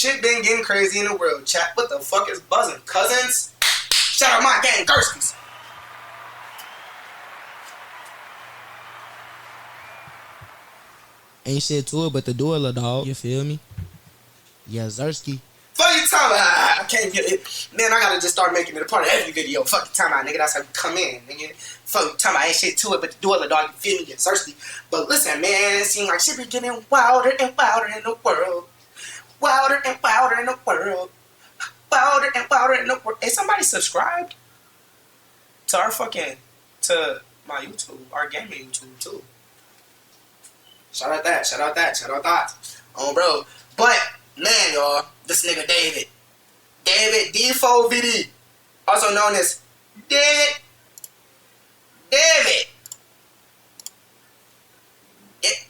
Shit been getting crazy in the world, chat. What the fuck is buzzing? Cousins? Shout out my gang, Gerskis. Ain't shit to it but the dueler, dog. You feel me? Yeah, Zersky. Fuck you talking about? I can't get it. Man, I gotta just start making it a part of every video. Fuck you talking about, nigga. That's how we come in, nigga. Fuck you talking about? Ain't shit to it but the dueler, dog. You feel me? Yeah, Zersky. But listen, man, it seems like shit be getting wilder and wilder in the world. Wilder and wilder in the world. Wilder and wilder in the world. Hey, somebody subscribed to our fucking, to my YouTube, our gaming YouTube, too. Shout out that, shout out that, shout out that. Oh, bro. But, man, y'all, this nigga David. David D4VD. Also known as David. David. It.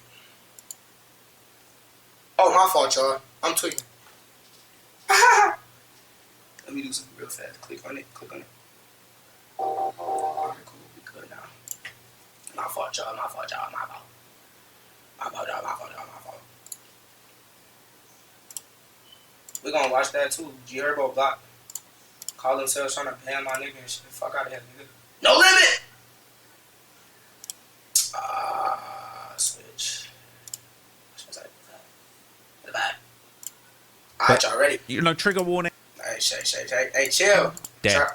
Oh, my fault, y'all. I'm tweaking. Let me do something real fast. Click on it, click on it. Alright, cool. We good now. My fault, y'all, my fault, y'all, my fault. My fault, y'all, my fault, y'all, my fault. We gonna watch that too. G Herbo block. Call themselves trying to ban my nigga and shit. Fuck out of here, nigga. No limit! Switch. What's that? Alright, y'all ready? You know, trigger warning. Hey, shake. Hey, chill. Dead.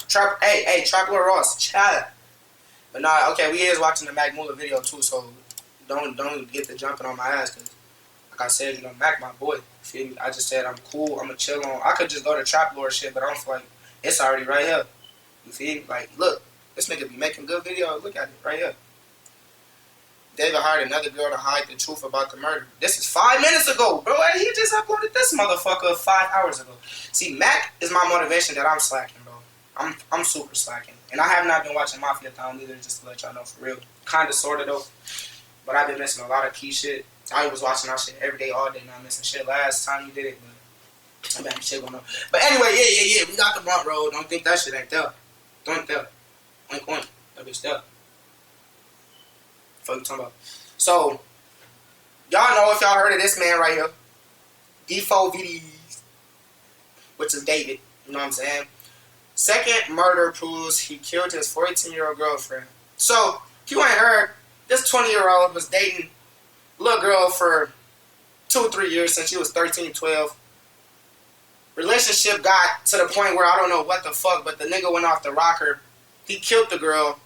Hey, Trapler Ross, chill. But nah, okay, we is watching the Mac Muller video too, so don't get the jumping on my ass, cause like I said, you know, Mac my boy. Feel me? I just said I'm cool. I'ma chill on. I could just go to Trap Lord shit, but I don't feel like it's already right here. You feel me? Like, look, this nigga be making good videos. Look at it right here. David hired another girl to hide the truth about the murder. This is 5 minutes ago, bro. He just uploaded this motherfucker 5 hours ago. See, Mac is my motivation that I'm slacking, bro. I'm super slacking. And I have not been watching Mafia Town either, just to let y'all know for real. Kinda, sorta though. But I've been missing a lot of key shit. I was watching that shit every day, all day, not missing shit. Last time you did it, but I'm back shit going on. But anyway, yeah. We got the blunt roll. Don't think that shit ain't there. Don't there. Oink. That bitch there. Fuck you talking about. So, y'all know if y'all heard of this man right here. D4VD, which is David. You know what I'm saying? Second murder proves he killed his 14-year-old girlfriend. So, if you ain't heard, this 20-year-old was dating a little girl for 2 or 3 years since she was 13, 12. Relationship got to the point where I don't know what the fuck, but the nigga went off the rocker. He killed the girl,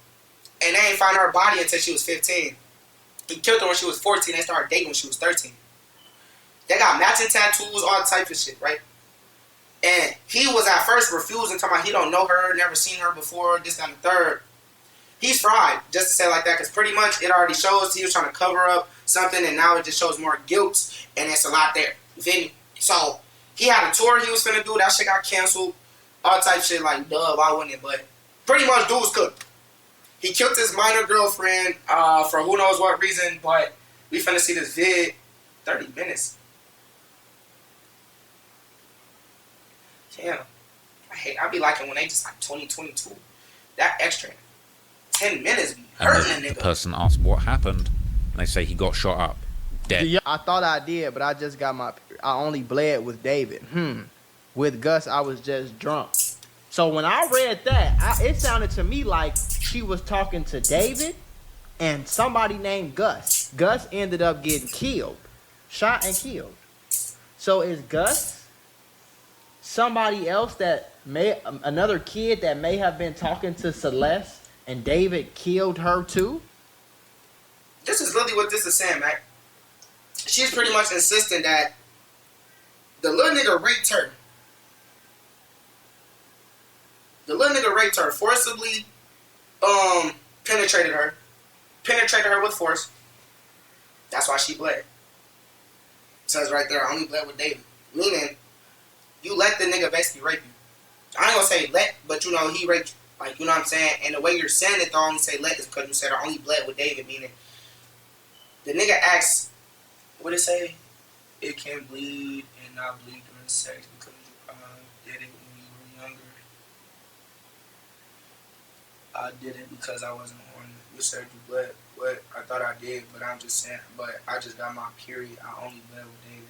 and they ain't find her body until she was 15. He killed her when she was 14. They started dating when she was 13. They got matching tattoos, all types of shit, right? And he was at first refusing, talking about he don't know her, never seen her before, this, that, and the third. He's fried, just to say it like that, because pretty much it already shows he was trying to cover up something, and now it just shows more guilt, and it's a lot there. You feel me? So, he had a tour he was finna do, that shit got canceled, all type shit, like, duh, why wouldn't it? But pretty much dude was cooked. He killed his minor girlfriend for who knows what reason, but we finna see this vid. 30 minutes. Damn. I be liking when they just like 2022. That extra 10 minutes be hurting a nigga. The person asked what happened, and they say he got shot up. Dead. Yeah, I thought I did, but I just got I only bled with David. With Gus, I was just drunk. So when I read that, it sounded to me like she was talking to David and somebody named Gus. Gus ended up getting killed. Shot and killed. So is Gus somebody else that another kid that may have been talking to Celeste and David killed her too? This is really what this is saying, Mac. She's pretty much insisting that the little nigga raped her. The little nigga raped her, forcibly penetrated her with force. That's why she bled. It says right there, I only bled with David. Meaning, you let the nigga basically rape you. I ain't gonna say let, but you know, he raped you. Like, you know what I'm saying? And the way you're saying it, though, I only say let is because you said I only bled with David, meaning the nigga asks, what it say? It can bleed and not bleed during sex because you did it when you were younger. I did it because I wasn't horny. You said you bled. What? I thought I did, but I'm just saying. But I just got my period. I only bled with David.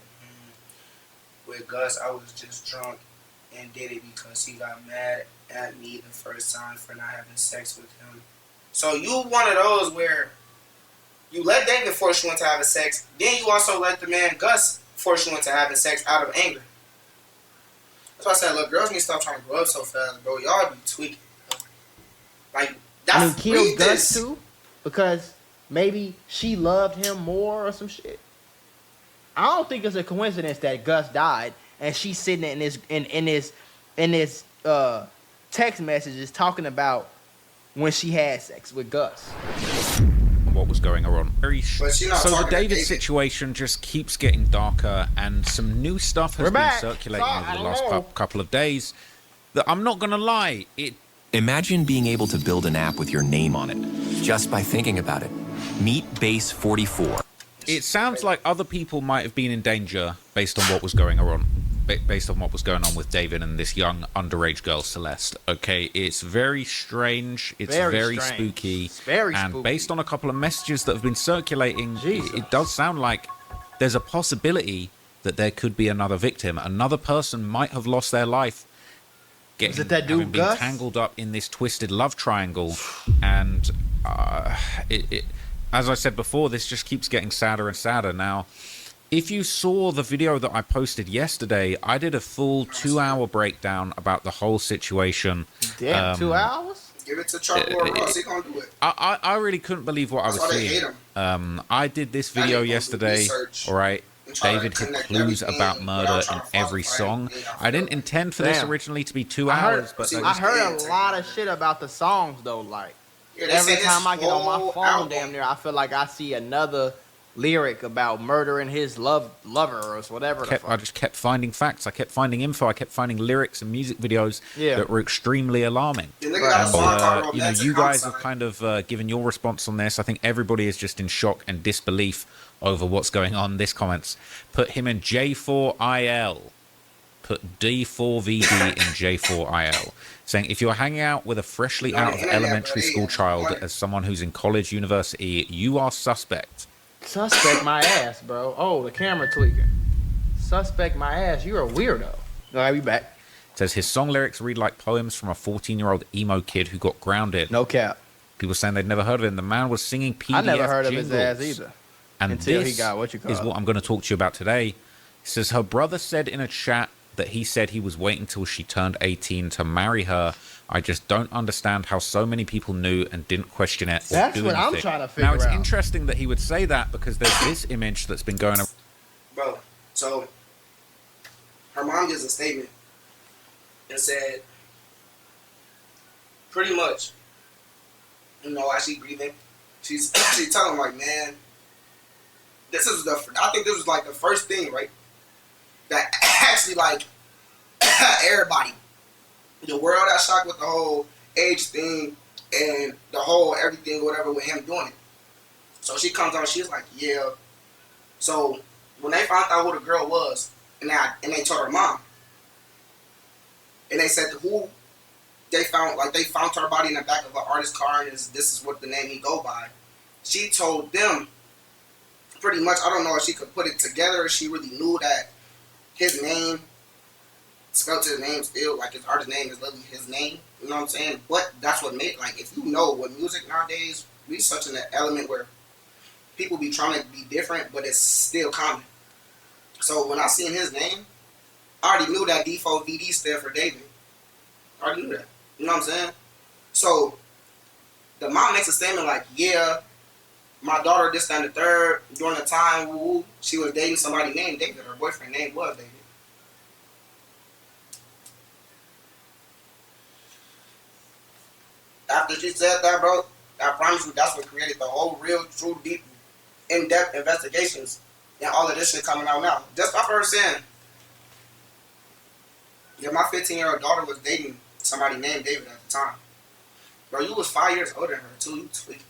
With Gus, I was just drunk and did it because he got mad at me the first time for not having sex with him. So you one of those where you let David force you into having sex, then you also let the man Gus force you into having sex out of anger. That's why I said, look, girls need to stop trying to grow up so fast, bro. Y'all be tweaking. Like, that's I mean, kill Gus too, because maybe she loved him more or some shit. I don't think it's a coincidence that Gus died and she's sitting in his text messages talking about when she had sex with Gus. What was going on? So the David David situation just keeps getting darker, and some new stuff has been circulating over the last couple of days. That I'm not gonna lie, Imagine being able to build an app with your name on it, just by thinking about it. Meet Base 44. It sounds like other people might have been in danger based on what was going on. Based on what was going on with David and this young underage girl Celeste. Okay, it's very strange. It's very spooky. It's very and spooky. Based on a couple of messages that have been circulating, it does sound like there's a possibility that there could be another victim. Another person might have lost their life. Is it that dude having been Gus? tangled up in this twisted love triangle, and as I said before, this just keeps getting sadder and sadder. Now, if you saw the video that I posted yesterday, I did a full 2-hour breakdown about the whole situation. Damn, 2 hours? Give it to Charcoal Ross. He gonna do it. I really couldn't believe what I was seeing. I did this video yesterday. All right. David had clues about murder in every song. I didn't intend for this originally to be 2 hours, but I heard a lot of shit about the songs though. Like every time I get on my phone, damn near, I feel like I see another lyric about murdering his lover or whatever. I just kept finding facts. I kept finding info. I kept finding lyrics and music videos that were extremely alarming. And, you guys have kind of given your response on this. I think everybody is just in shock and disbelief over what's going on. This comments put him in J4IL. Put D4VD in J4IL. Saying, if you're hanging out with a freshly out of elementary school child as someone who's in college, university, you are suspect. Suspect my ass, bro. Oh, the camera tweaking. Suspect my ass. You're a weirdo. All right, we back. It says his song lyrics read like poems from a 14-year-old emo kid who got grounded. No cap. People saying they'd never heard of him. The man was singing PDF I never heard jingles. of his ass either. And until this he got what you call is what I'm going to talk to you about today. It says her brother said in a chat that he said he was waiting till she turned 18 to marry her. I just don't understand how so many people knew and didn't question it. That's what I'm trying to figure out. Now, it's interesting that he would say that because there's this image that's been going around. Bro, so her mom gives a statement and said, pretty much, while she's grieving, she's telling him, like, man, I think this was like the first thing, right, that actually, like, everybody, the world got shocked with the whole age thing and the whole everything or whatever with him doing it. So she comes on, she's like, yeah. So when they found out who the girl was, and they told her mom, and they said who they found her body in the back of an artist's car, and this is what the name he go by. She told them pretty much, I don't know if she could put it together, if she really knew that his name, spelled his name still, like his artist name is literally his name, you know what I'm saying? But that's what made, like, if you know what music nowadays, we such an element where people be trying to be different, but it's still common. So when I seen his name, I already knew that D4VD stood for David. I already knew that. You know what I'm saying? So the mom makes a statement like, yeah, my daughter, this, that, and the third, during the time, she was dating somebody named David. Her boyfriend name was David. After she said that, bro, I promise you that's what created the whole real, true, deep, in-depth investigations and all of this shit coming out now. Just off her saying, yeah, my 15-year-old daughter was dating somebody named David at the time. Bro, you was 5 years older than her, too. You tweaking.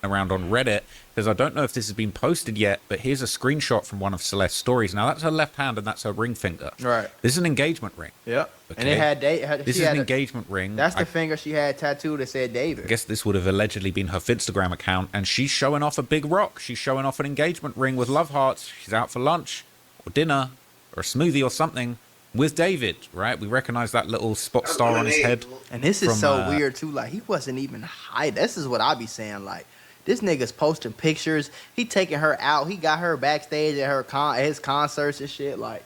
Around on Reddit, because I don't know if this has been posted yet, but here's a screenshot from one of Celeste's stories. Now that's her left hand and that's her ring finger. Right. This is an engagement ring. Yep. Okay? And it had this is an engagement ring. That's the finger she had tattooed that said David. I guess this would have allegedly been her Finstagram account, and she's showing off a big rock. She's showing off an engagement ring with love hearts. She's out for lunch or dinner or a smoothie or something with David, right? We recognize that little spot star on his head. And this is from, so weird too. Like, he wasn't even high. This is what I be saying. Like, this nigga's posting pictures. He taking her out. He got her backstage at his concerts and shit. Like,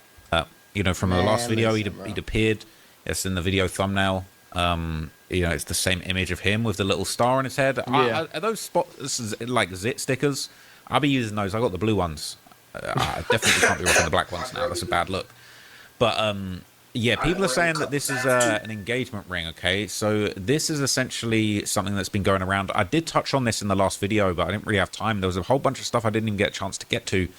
you know, from the last video, listen, he'd appeared. It's in the video thumbnail. You know, it's the same image of him with the little star on his head. Yeah. Are those spots like zit stickers? I'll be using those. I got the blue ones. I definitely can't be rocking the black ones now. That's a bad look. But yeah, people are saying that this is an engagement ring. Okay, so this is essentially something that's been going around. I did touch on this in the last video, but I didn't really have time. There was a whole bunch of stuff I didn't even get a chance to get to.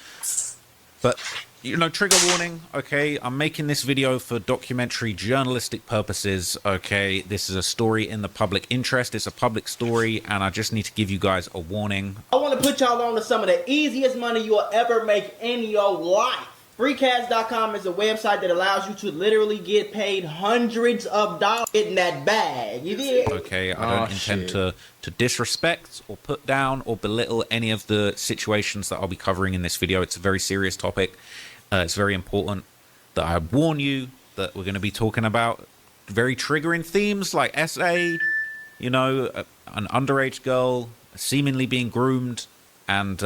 But you know, trigger warning. Okay, I'm making this video for documentary journalistic purposes. Okay, this is a story in the public interest. It's a public story, and I just need to give you guys a warning. I want to put y'all on to some of the easiest money you'll ever make in your life. Freecash.com is a website that allows you to literally get paid hundreds of dollars in that bag. You did? Okay, I don't intend to disrespect or put down or belittle any of the situations that I'll be covering in this video. It's a very serious topic. It's very important that I warn you that we're going to be talking about very triggering themes like SA, you know, an underage girl seemingly being groomed, and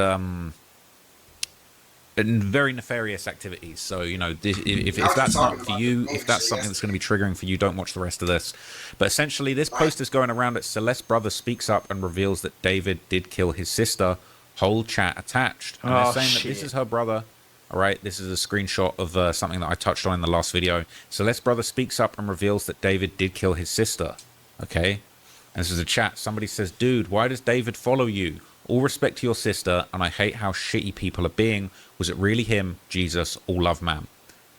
very nefarious activities. So, you know, if that's not for you, if that's something that's going to be triggering for you, don't watch the rest of this. But essentially, this post is going around that Celeste's brother speaks up and reveals that David did kill his sister. Whole chat attached. And they're saying that this is her brother. All right, this is a screenshot of something that I touched on in the last video. Celeste's brother speaks up and reveals that David did kill his sister. Okay? And this is a chat. Somebody says, dude, why does David follow you? All respect to your sister, and I hate how shitty people are being. Was it really him? Jesus, all love, man.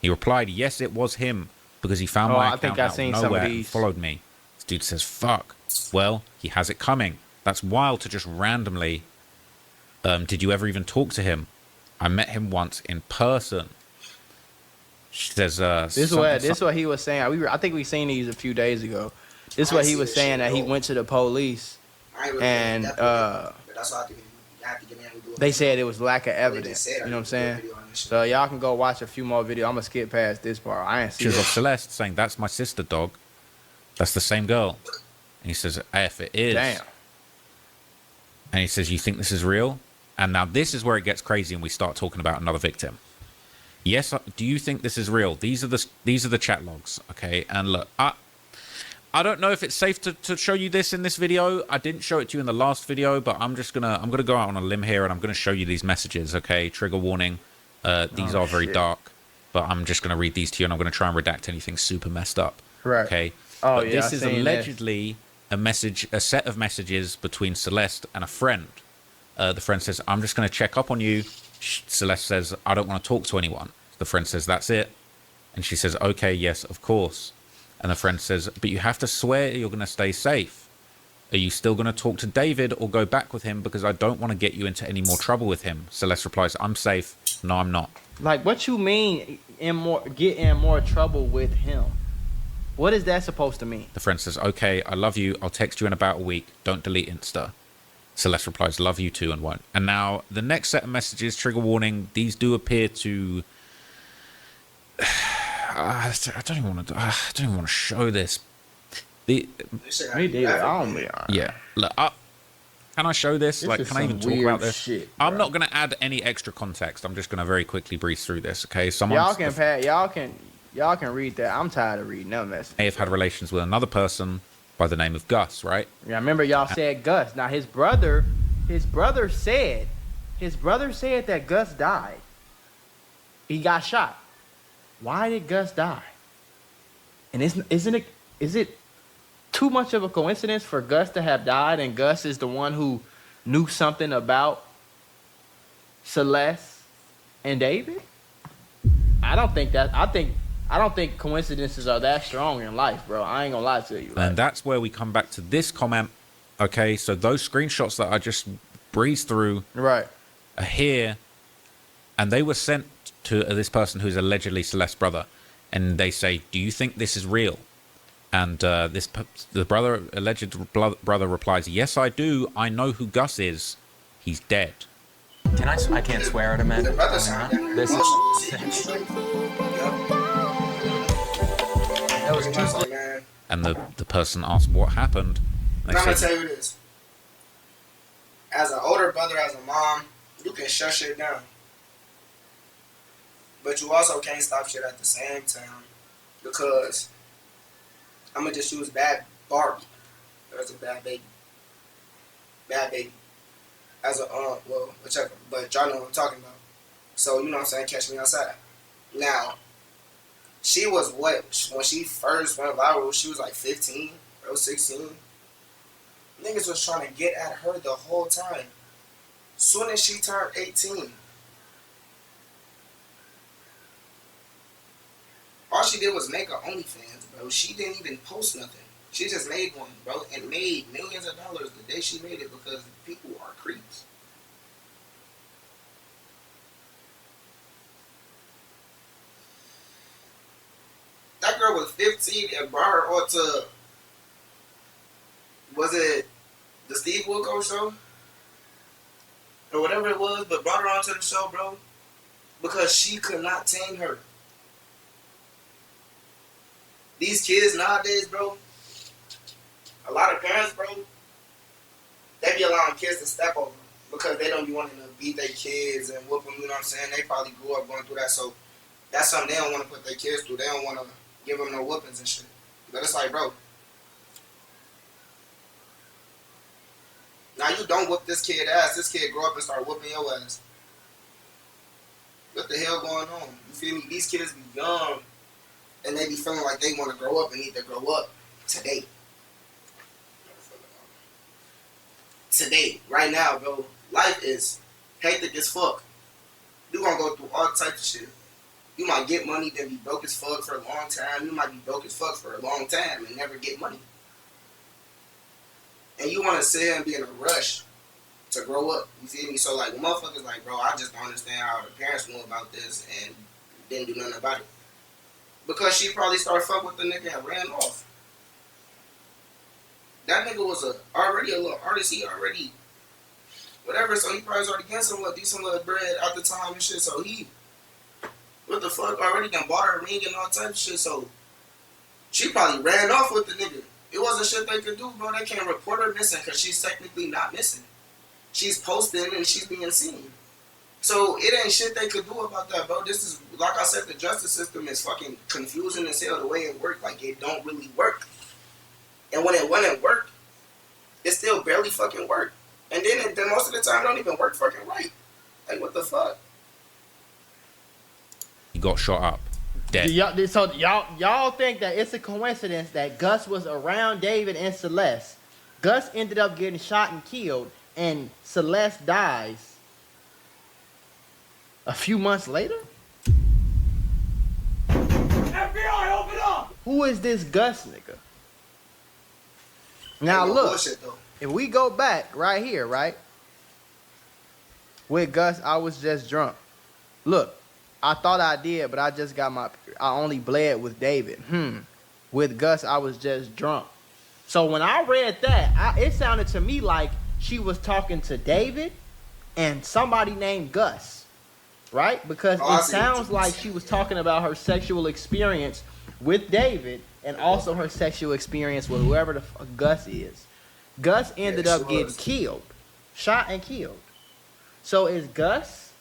He replied, yes, it was him, because he found my account out of nowhere and followed me. This dude says, fuck. Well, he has it coming. That's wild to just randomly. Did you ever even talk to him? I met him once in person. She says, this is what he was saying. I think we seen these a few days ago. This is what he was saying, that he went to the police, and they said it was lack of evidence. You know what I'm saying? So y'all can go watch a few more videos. I'm gonna skip past this part. I ain't see it. Celeste saying, that's my sister, dog. That's the same girl. And he says, F, it is. Damn. And he says, you think this is real? And now this is where it gets crazy and we start talking about another victim. Yes, do you think this is real? These are the chat logs, okay? And look, I don't know if it's safe to show you this in this video. I didn't show it to you in the last video, but I'm gonna go out on a limb here and I'm gonna show you these messages, okay? Trigger warning. These are very dark, but I'm just gonna read these to you and I'm gonna try and redact anything super messed up. Right. Okay. Oh, but yeah, this is allegedly a set of messages between Celeste and a friend. The friend says, I'm just gonna check up on you. Celeste says, I don't want to talk to anyone. The friend says, that's it. And she says, okay, yes, of course. And the friend says, but you have to swear you're going to stay safe. Are you still going to talk to David or go back with him? Because I don't want to get you into any more trouble with him. Celeste replies, I'm safe. No, I'm not. Like, what you mean get in more trouble with him? What is that supposed to mean? The friend says, okay, I love you. I'll text you in about a week. Don't delete Insta. Celeste replies, love you too, and won't. And now the next set of messages, trigger warning, these do appear to... I don't even want to show this. Yeah. Look, can I show this? Like, can I even talk about this? Shit, I'm not going to add any extra context. I'm just going to very quickly breeze through this. Okay, y'all can read that. I'm tired of reading that message. May have had relations with another person by the name of Gus, right? Yeah, I remember y'all said Gus. Now his brother said that Gus died. He got shot. Why did Gus die? And is it too much of a coincidence for Gus to have died, and Gus is the one who knew something about Celeste and David? I don't think coincidences are that strong in life, bro. I ain't gonna lie to you. And that's where we come back to this comment. Okay, so those screenshots that I just breezed through are here, and they were sent to this person who's allegedly Celeste's brother, and they say, do you think this is real? And the alleged brother replies, yes, I do. I know who Gus is. He's dead. Can I can't swear at him, man. The brother sound This is that was interesting, man. And the person asked what happened. I'm gonna tell you this. As an older brother, as a mom, you can shut shit down. But you also can't stop shit at the same time. Because I'm gonna just use bad Barbie. That's a bad baby. Bad baby. As a well, whichever. But y'all know what I'm talking about. So you know what I'm saying, catch me outside. Now, she was what when she first went viral, she was like 15 or 16. Niggas was trying to get at her the whole time. Soon as she turned 18, all she did was make her OnlyFans, bro. She didn't even post nothing. She just made one, bro, and made millions of dollars the day she made it because people are creeps. That girl was 15 and brought her on to, was it the Steve Wilkos show? Or whatever it was, but brought her onto the show, bro, because she could not tame her. These kids nowadays, bro, a lot of parents, bro, they be allowing kids to step over them because they don't be wanting to beat their kids and whoop them, you know what I'm saying? They probably grew up going through that, so that's something they don't want to put their kids through. They don't want to give them no whoopings and shit. But it's like, bro, now you don't whoop this kid ass. This kid grow up and start whooping your ass. What the hell going on? You feel me? These kids be young and they be feeling like they want to grow up and need to grow up today. Today, right now, bro, life is hectic as fuck. You gonna go through all types of shit. You might get money, then be broke as fuck for a long time. You might be broke as fuck for a long time and never get money. And you want to sit here and be in a rush to grow up. You feel me? So, like, motherfuckers like, bro, I just don't understand how the parents knew about this and didn't do nothing about it. Because she probably started fucking with the nigga and ran off. That nigga was already a little artist. He already, whatever. So he probably was already getting some decent little bread at the time and shit. So he, what the fuck, already done bought her a ring and all types of shit. So she probably ran off with the nigga. It wasn't shit they could do, bro. They can't report her missing because she's technically not missing. She's posting and she's being seen. So it ain't shit they could do about that, bro. This is, like I said, the justice system is fucking confusing as hell the way it works. Like, it don't really work. And when it work, it still barely fucking work. And then most of the time, it don't even work fucking right. Like, what the fuck? He got shot up. Dead. So y'all think that it's a coincidence that Gus was around David and Celeste. Gus ended up getting shot and killed, and Celeste dies a few months later? FBI, open up! Who is this Gus nigga? Now look, bullshit, if we go back right here, right? With Gus, I was just drunk. Look, I thought I did, but I only bled with David. With Gus, I was just drunk. So when I read that, it sounded to me like she was talking to David and somebody named Gus, right? Because it sounds like she was talking about her sexual experience with David and also her sexual experience with whoever the fuck Gus is. Gus ended up getting killed, shot and killed. So is Gus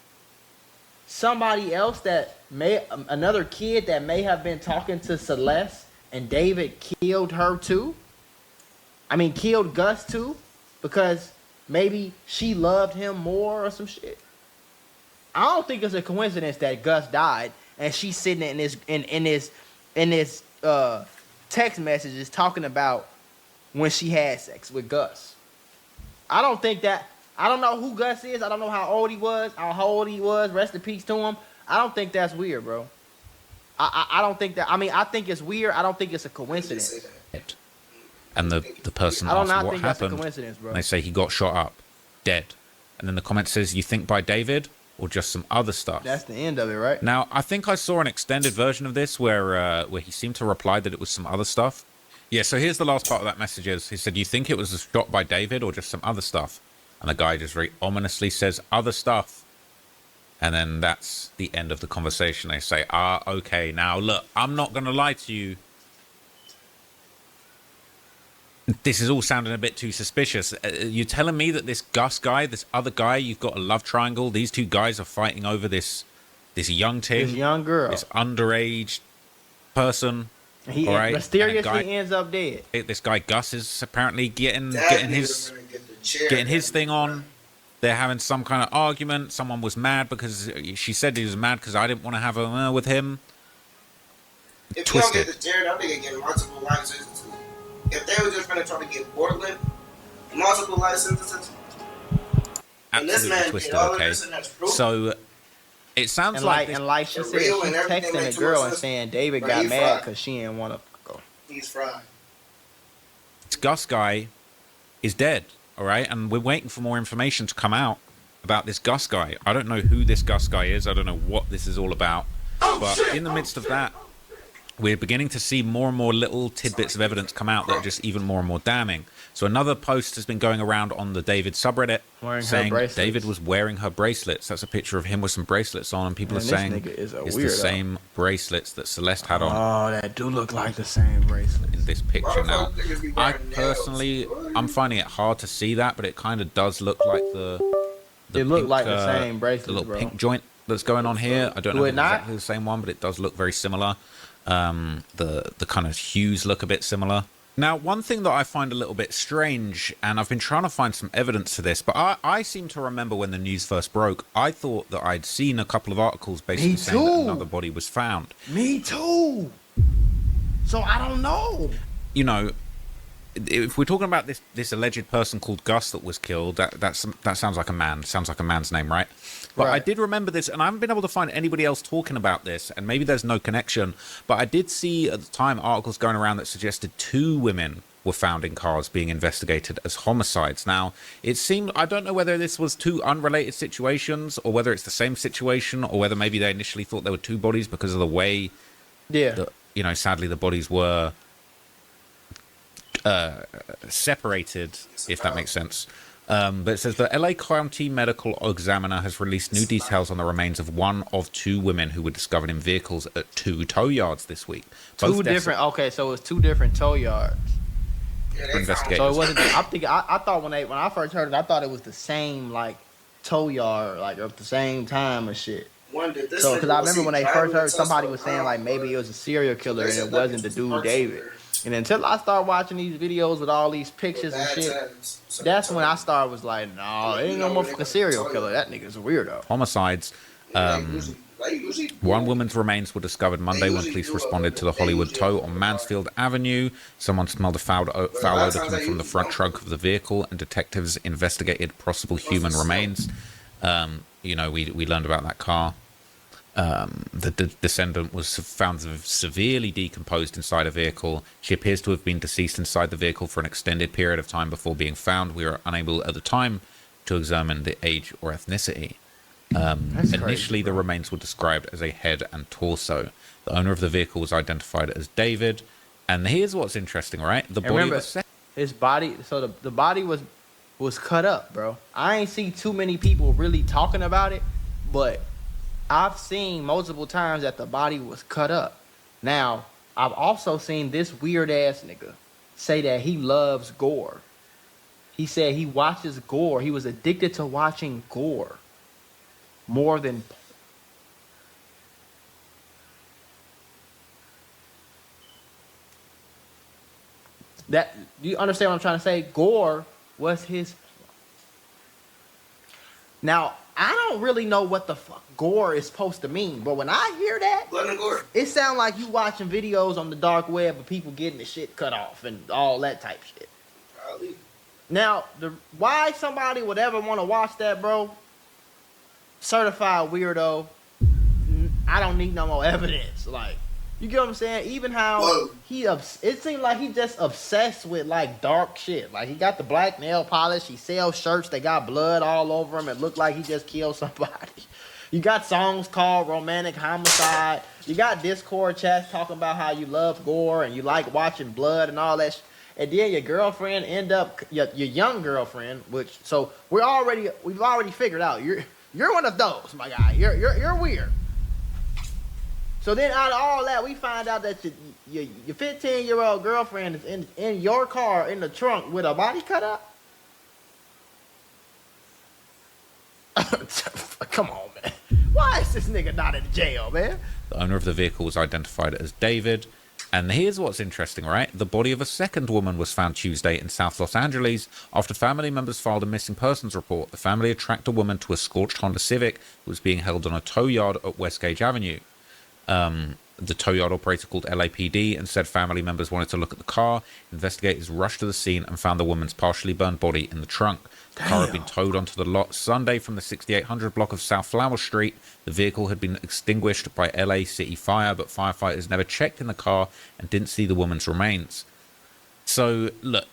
somebody else another kid that may have been talking to Celeste and David killed her too? I mean, killed Gus too? Because maybe she loved him more or some shit. I don't think it's a coincidence that Gus died and she's sitting in this text messages talking about when she had sex with Gus. I don't know who Gus is. I don't know how old he was. Rest in peace to him. I don't think that's weird, bro. I don't think that. I mean, I think it's weird. I don't think it's a coincidence. And the person I do asked not what think that's a happened. coincidence, bro. They say he got shot up, dead. And then the comment says, you think by David or just some other stuff? That's the end of it, right? Now, I think I saw an extended version of this where he seemed to reply that it was some other stuff. Yeah, so here's the last part of that message is, he said, you think it was a shot by David or just some other stuff? And the guy just very ominously says, other stuff. And then that's the end of the conversation. They say, okay, now look, I'm not going to lie to you. This is all sounding a bit too suspicious. You're telling me that this Gus guy, this other guy, you've got a love triangle. These two guys are fighting over this young thing. This young girl. This underage person. He mysteriously ends up dead. This guy Gus is apparently getting his thing on. They're having some kind of argument. Someone was mad because she said he was mad because I didn't want to have a with him. If you don't get the chair, that nigga getting multiple life sentences. If they were just gonna try to get Portland multiple life sentences, and this man twisted. did all Okay, of this, and that's proof. so it sounds And like like she said, she texting the girl and saying David got mad because she didn't want to go. He's fried. this Gus guy is dead. All right, and we're waiting for more information to come out about this Gus guy. I don't know who this Gus guy is. I don't know what this is all about. But in the midst of that, we're beginning to see more and more little tidbits of evidence come out that are just even more and more damning. So another post has been going around on the David subreddit saying David was wearing her bracelets. That's a picture of him with some bracelets on, and people are saying it's the same bracelets that Celeste had on. Oh, that do look like the same bracelet in this picture. Now, I personally, I'm finding it hard to see that, but it kind of does look like the it looked like the same bracelet, the little pink joint that's going on here. I don't know if it's exactly the same one, but it does look very similar. The kind of hues look a bit similar. Now, one thing that I find a little bit strange, and I've been trying to find some evidence to this, but I seem to remember when the news first broke, I thought that I'd seen a couple of articles basically saying that another body was found. Me too. So I don't know. You know, if we're talking about this alleged person called Gus that was killed, that sounds like a man. Sounds like a man's name, right? But I did remember this, and I haven't been able to find anybody else talking about this, and maybe there's no connection, but I did see at the time articles going around that suggested 2 women were found in cars being investigated as homicides. Now, it seemed, I don't know whether this was 2 unrelated situations, or whether it's the same situation, or whether maybe they initially thought there were 2 bodies because of the way, that, you know, sadly the bodies were separated, if that makes sense. But it says the LA County Medical Examiner has released new details on the remains of one of 2 women who were discovered in vehicles at 2 tow yards this week. Okay, so it was 2 different tow yards. Investigators. So it wasn't. I thought when I first heard it, I thought it was the same like tow yard, like at the same time and shit. So because I remember when they first heard, somebody was saying like maybe it was a serial killer and it wasn't the dude David. And until I started watching these videos with all these pictures and shit, that's when I started was like, no, it ain't no motherfucking serial killer. That nigga's a weirdo. Homicides. One woman's remains were discovered Monday when police responded to the Hollywood tow on Mansfield Avenue. Someone smelled a foul odor coming from the front trunk of the vehicle, and detectives investigated possible human remains. You know, we learned about that car. The descendant was found severely decomposed inside a vehicle. She appears to have been deceased inside the vehicle for an extended period of time before being found. We were unable at the time to examine the age or ethnicity. Initially, the remains were described as a head and torso. The owner of the vehicle was identified as David. And here's what's interesting, right? The body was his body. So the body was cut up, bro. I ain't see too many people really talking about it, but I've seen multiple times that the body was cut up. Now, I've also seen this weird ass nigga say that he loves gore. He said he watches gore. He was addicted to watching gore more than. That, do you understand what I'm trying to say? Gore was his. Now, I don't really know what the fuck gore is supposed to mean, but when I hear that, blood and gore, it sounds like you watching videos on the dark web of people getting the shit cut off and all that type shit. Probably. Now, why somebody would ever want to watch that, bro? Certified weirdo. I don't need no more evidence. Like, you get what I'm saying? Even how it seemed like he just obsessed with like dark shit. Like he got the black nail polish. He sells shirts. They got blood all over him. It looked like he just killed somebody. You got songs called Romantic Homicide. You got Discord chats talking about how you love gore and you like watching blood and all that. And then your girlfriend end up your young girlfriend, which so we've already figured out You're one of those, my guy. You're weird. So then out of all that, we find out that your 15-year-old girlfriend is in your car in the trunk with a body cut up. Come on, man. Why is this nigga not in jail, man? The owner of the vehicle was identified as David. And here's what's interesting, right? The body of a second woman was found Tuesday in South Los Angeles after family members filed a missing persons report. The family had tracked a woman to a scorched Honda Civic that was being held on a tow yard at Westgate Avenue. The tow yard operator called LAPD and said family members wanted to look at the car. Investigators rushed to the scene and found the woman's partially burned body in the trunk. The car had been towed onto the lot Sunday from the 6800 block of South Flower Street. The vehicle had been extinguished by LA City Fire, but firefighters never checked in the car and didn't see the woman's remains. So, look,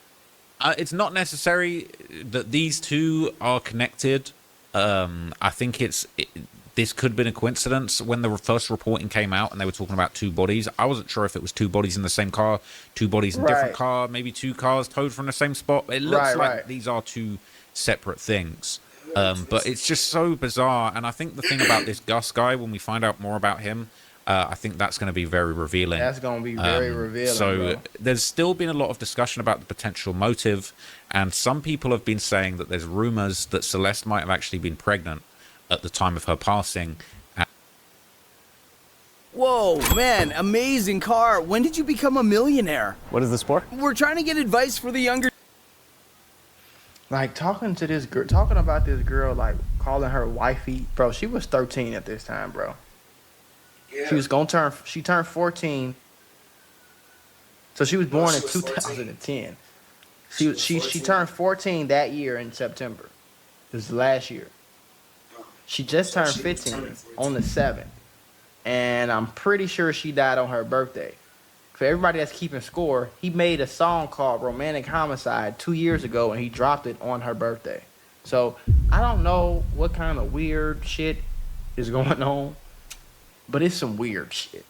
it's not necessary that these two are connected. I think this could have been a coincidence. When the first reporting came out and they were talking about two bodies, I wasn't sure if it was two bodies in the same car, two bodies in different car, maybe two cars towed from the same spot. It looks like these are two separate things. But it's just so bizarre. And I think the thing about this Gus guy, when we find out more about him, I think that's going to be very revealing. That's going to be very revealing. So bro. There's still been a lot of discussion about the potential motive. And some people have been saying that there's rumors that Celeste might have actually been pregnant at the time of her passing. Whoa, man, amazing car. When did you become a millionaire? What is this for? We're trying to get advice for the younger. Like talking to this girl, talking about this girl, like calling her wifey, bro. She was 13 at this time, bro. Yeah. She turned 14. So she was born in 14. 2010. She turned 14 that year in September. It was last year. She just turned 15 on the 7th. And I'm pretty sure she died on her birthday. For everybody that's keeping score, he made a song called Romantic Homicide 2 years ago, and he dropped it on her birthday. So I don't know what kind of weird shit is going on, but it's some weird shit.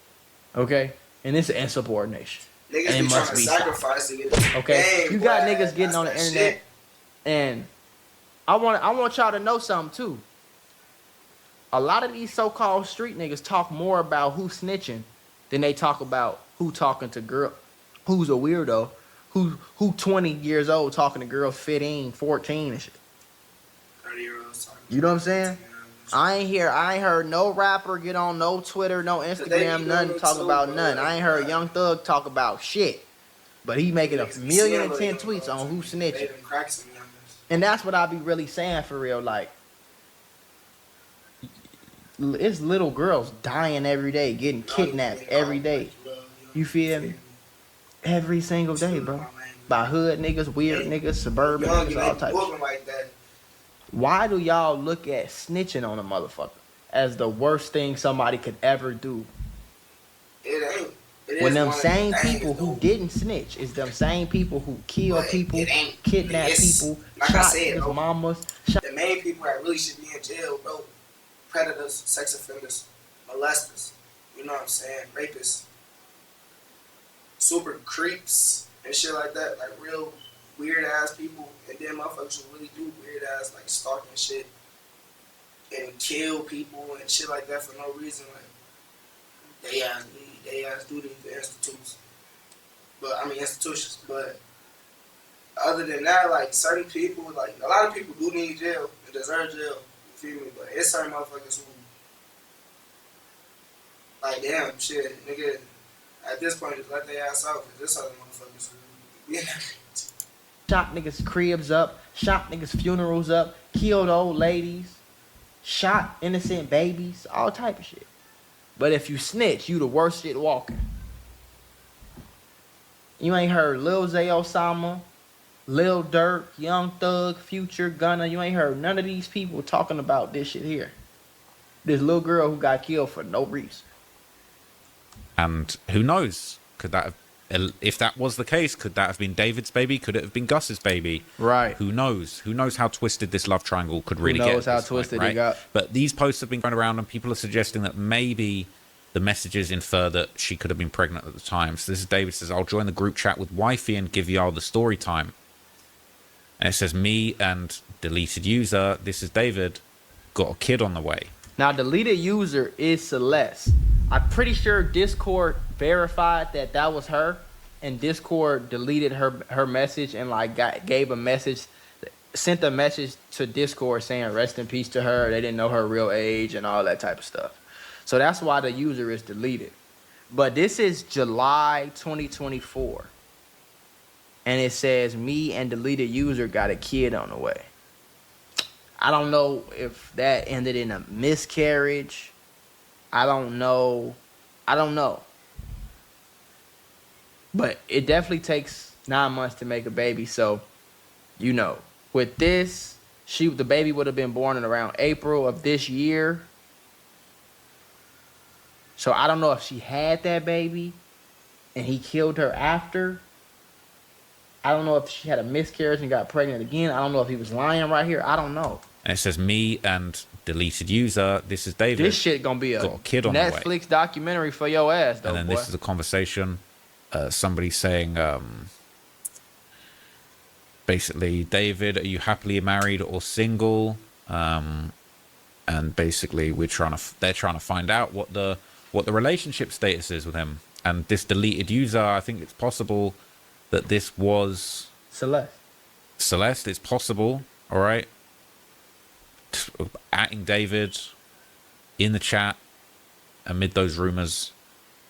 Okay? And it's an insubordination. Niggas And be trying to sacrifice to get it. Okay? Dang, You got boy, niggas getting on the that's internet, shit. and I want y'all to know something too. A lot of these so-called street niggas talk more about who snitching than they talk about who talking to girl, who's a weirdo, who 20 years old talking to girls 15, 14 and shit. 30-year-olds talking. You know what I'm saying? I ain't heard no rapper get on no Twitter, no Instagram, nothing talk about nothing. I ain't heard Young Thug talk about shit. But he making 1,000,010 tweets on who snitching. And that's what I be really saying for real. Like, it's little girls dying every day, getting kidnapped every day. You feel me? Every single day, bro. By hood niggas, weird niggas, suburban niggas, all types of shit. Why do y'all look at snitching on a motherfucker as the worst thing somebody could ever do? It ain't. It When is them one of same the things, people who though. didn't snitch is them same people who kill But people, it ain't. kidnap It's- people, like I shot said, niggas' bro. mamas. The main people that really should be in jail, bro. Predators, sex offenders, molesters. You know what I'm saying? Rapists. Super creeps and shit like that. Like real weird ass people. And then motherfuckers who really do weird ass like stalking shit. And kill people and shit like that for no reason. Like they ass do these to institutes. But I mean institutions. But other than that, like certain people, like a lot of people do need jail and deserve jail. You feel me? But it's certain motherfuckers who, like, damn, shit, nigga, at this point, just let their ass out, because there's other motherfuckers who, yeah. Shot niggas' cribs up, shot niggas' funerals up, killed old ladies, shot innocent babies, all type of shit. But if you snitch, you the worst shit walking. You ain't heard Lil Zay Osama, Lil Durk, Young Thug, Future, Gunna. You ain't heard none of these people talking about this shit here. This little girl who got killed for no reason. And who knows? Could that have, if that was the case, could that have been David's baby? Could it have been Gus's baby? Right. Who knows? Who knows how twisted this love triangle could really get? Who knows at how this point, twisted right? it got? But these posts have been going around, and people are suggesting that maybe the messages infer that she could have been pregnant at the time. So this is David says, "I'll join the group chat with wifey and give y'all the story time." And it says me and deleted user. This is David. got a kid on the way. Now, deleted user is Celeste. I'm pretty sure Discord verified that that was her, and Discord deleted her message and like gave a message, sent a message to Discord saying rest in peace to her. They didn't know her real age and all that type of stuff. So that's why the user is deleted. But this is July 2024. And it says me and deleted user got a kid on the way. I don't know if that ended in a miscarriage. I don't know. But it definitely takes 9 months to make a baby. So, you know, with this, the baby would have been born in around April of this year. So I don't know if she had that baby and he killed her after. I don't know if she had a miscarriage and got pregnant again. I don't know if he was lying right here. I don't know. And it says me and deleted user. This is David. This shit gonna be got a kid on the way. Netflix documentary for your ass, though, and then boy. this is a conversation. Somebody saying, basically, David, are you happily married or single? And basically, they're trying to find out what the relationship status is with him. And this deleted user, I think it's possible that this was Celeste. It's possible, all right. Atting David in the chat amid those rumors,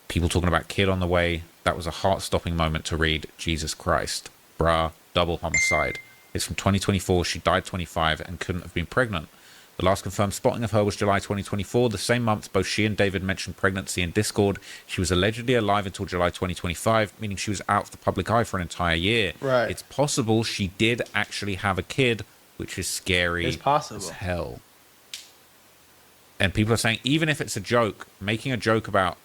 people talking about kid on the way. That was a heart-stopping moment to read. Jesus Christ, bruh, double homicide. It's from 2024. She died 25 and couldn't have been pregnant. The last confirmed spotting of her was July 2024. The same month, both she and David mentioned pregnancy in Discord. She was allegedly alive until July 2025, meaning she was out of the public eye for an entire year. Right. It's possible she did actually have a kid, which is scary as hell. And people are saying, even if it's a joke, making a joke about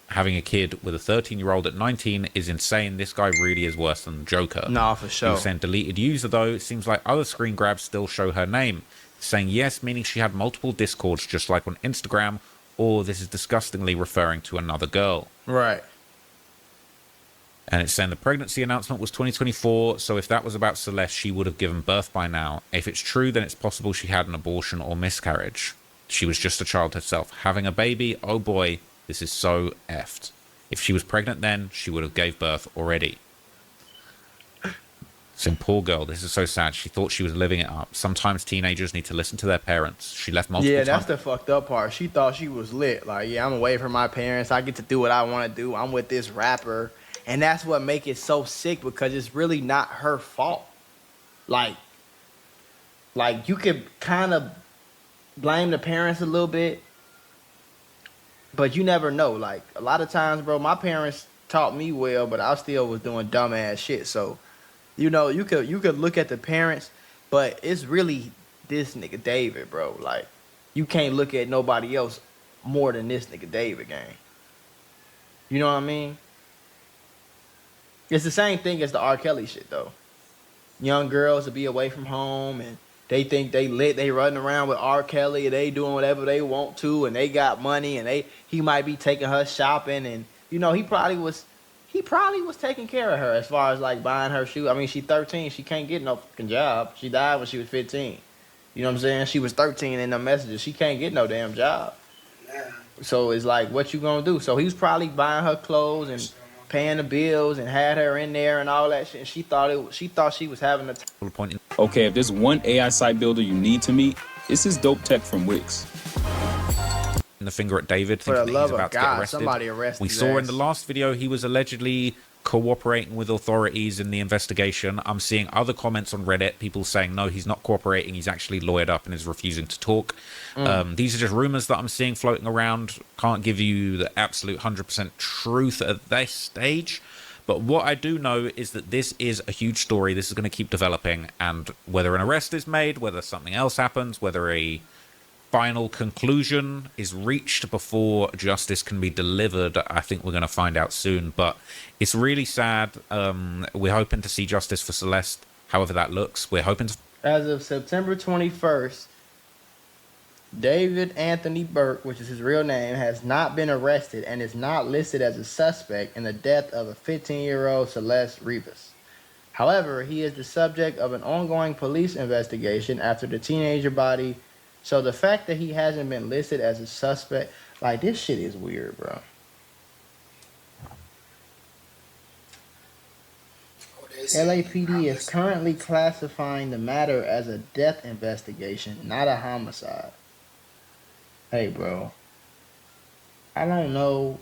having a kid with a 13-year-old at 19 is insane. This guy really is worse than the Joker. Nah, for sure. He was saying deleted user, though. It seems like other screen grabs still show her name. Saying yes, meaning she had multiple Discords, just like on Instagram, or this is disgustingly referring to another girl. Right. And it's saying the pregnancy announcement was 2024, so if that was about Celeste, she would have given birth by now. If it's true, then it's possible she had an abortion or miscarriage. She was just a child herself. Having a baby, oh boy, this is so effed. If she was pregnant then, she would have gave birth already. So poor girl, this is so sad. She thought she was living it up. Sometimes teenagers need to listen to their parents. She left multiple times. Yeah, that's the fucked up part. She thought she was lit. Like, yeah, I'm away from my parents. I get to do what I want to do. I'm with this rapper. And that's what make it so sick, because it's really not her fault. Like you could kind of blame the parents a little bit, but you never know. Like, a lot of times, bro, my parents taught me well, but I still was doing dumbass shit. So, you know, you could look at the parents, but it's really this nigga David, bro. Like, you can't look at nobody else more than this nigga David, gang. You know what I mean? It's the same thing as the R. Kelly shit, though. Young girls will be away from home, and they think they lit. They running around with R. Kelly, and they doing whatever they want to, and they got money, and he might be taking her shopping, and you know he probably was taking care of her as far as like buying her shoes. I mean, she's 13, she can't get no fucking job. She died when she was 15. You know what I'm saying? She was 13 in the messages. She can't get no damn job. So it's like, what you gonna do? So he was probably buying her clothes and paying the bills and had her in there and all that shit. And she thought she was having a point. Okay, if there's one AI site builder you need to meet, it's this dope tech from Wix. The finger at David, For the thinking that love he's of about to God, get arrested. somebody arrest We his saw in ass. the last video he was allegedly cooperating with authorities in the investigation. I'm seeing other comments on Reddit, people saying no, he's not cooperating, he's actually lawyered up and is refusing to talk. These are just rumors that I'm seeing floating around. Can't give you the absolute 100% truth at this stage. But what I do know is that this is a huge story. This is going to keep developing, and whether an arrest is made, whether something else happens, whether a final conclusion is reached before justice can be delivered, I think we're going to find out soon. But it's really sad. We're hoping to see justice for Celeste, however that looks. We're hoping to... As of September 21st, David Anthony Burke, which is his real name, has not been arrested and is not listed as a suspect in the death of a 15-year-old Celeste Rivas. However, he is the subject of an ongoing police investigation after the teenager body So the fact that he hasn't been listed as a suspect, like, this shit is weird, bro. LAPD is currently classifying the matter as a death investigation, not a homicide. Hey, bro. I don't know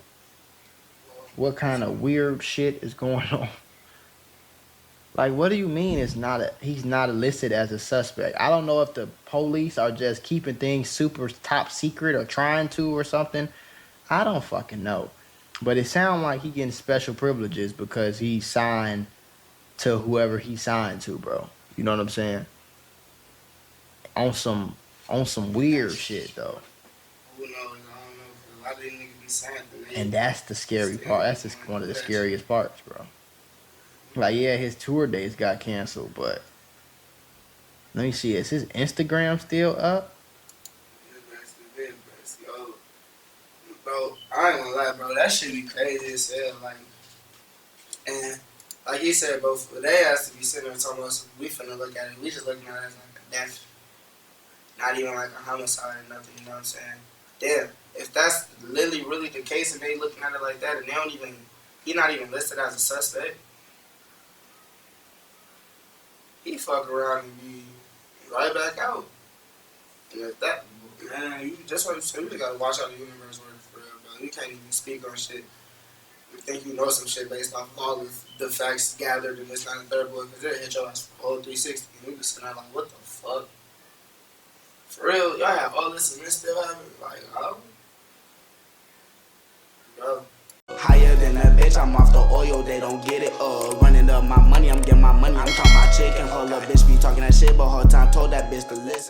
what kind of weird shit is going on. Like, what do you mean he's not listed as a suspect? I don't know if the police are just keeping things super top secret or trying to or something. I don't fucking know. But it sounds like he getting special privileges because he signed to whoever he signed to, bro. You know what I'm saying? On some weird shit, though. Who knows? I don't know. A lot of these niggas be signed. And that's the scary part. That's just one of the scariest parts, bro. Like, yeah, his tour dates got canceled, but let me see. Is his Instagram still up? Bro, I ain't gonna lie, bro. That shit be crazy as hell. Like, and like he said, bro, they has to be sitting there talking about we finna look at it. We just looking at it as like a death. Not even like a homicide or nothing, you know what I'm saying? Damn, if that's literally really the case and they looking at it like that and they don't even, he not even listed as a suspect, he fuck around and be right back out. And if that, man, you just what you said, we just gotta watch how the universe works for real, bro. You can't even speak on shit. You think you know some shit based off of all of the facts gathered in this 9 and 3rd book, because they'll hit your ass for a whole 360. And we just sitting there like, what the fuck? For real, y'all have all this and this still happening? Like, oh. Bro. Higher than a bitch, I'm off the oil, they don't get it. Running up my money, I'm getting my money. I'm talking about chicken, hold up, bitch be talking that shit, but whole time told that bitch to listen.